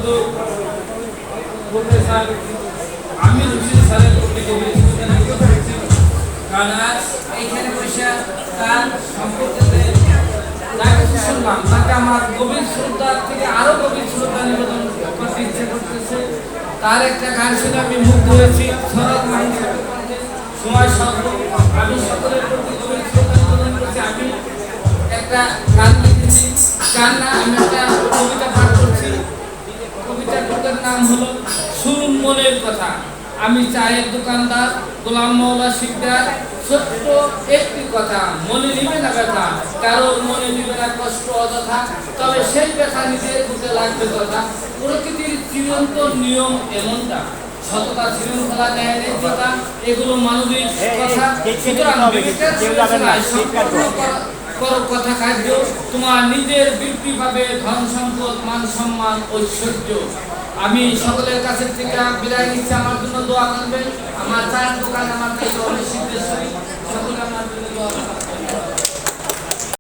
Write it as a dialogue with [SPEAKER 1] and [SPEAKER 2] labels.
[SPEAKER 1] শুধু প্রফেসর আমির হোসেন স্যারের প্রতি গভীর শ্রদ্ধা নিবেদন করছি। কারণ আজ এইখানে বসে তার সম্পর্কে যা কিছু শুনলাম তাকে আমার গভীর শ্রদ্ধার থেকে আরো গভীর শ্রদ্ধা নিবেদন করতে ইচ্ছে করতেছে। তার একটা গান শুনে আমি মুগ্ধ হয়েছি, শরৎ মাহিনী সময় শব্দ। আমি সকলের প্রতি গভীর শ্রদ্ধা নিবেদন করছি। আমি একটা গান লিখেছি, গান না, আমি একটা কবিতা পাঠ করছি। কবিতাটার নাম হলো শুন মনের কথা। আমি চায়ের দোকানদার গোলাম মওলা শিকদার, ছোট্ট একটি কথা, মনে নিবে না ব্যথা, কারোর মনে নিবে না কষ্ট অযথা, তবে সেই ব্যথা নিজের বুকে লাগবে কথা। প্রকৃতির চিরন্তন নিয়ম এমনটা, সততা শৃঙ্খলা ন্যায় নৈতিকতা এগুলো মানবিক কথা। সুতরাং বিবেকের বিবেচনায় সম্পূর্ণ করো কথা কার্য, তোমার নিজের বৃত্তি পাবে ধন সম্পদ মান সম্মান ঐশ্বর্য। আমি সকলের কাছে থেকে বিদায় নিচ্ছি। আমার জন্য দোয়া করবেন। আমার চায়ের দোকান আমার সিদ্ধেশ্বরী, সকলে আমার জন্য দোয়া করবেন।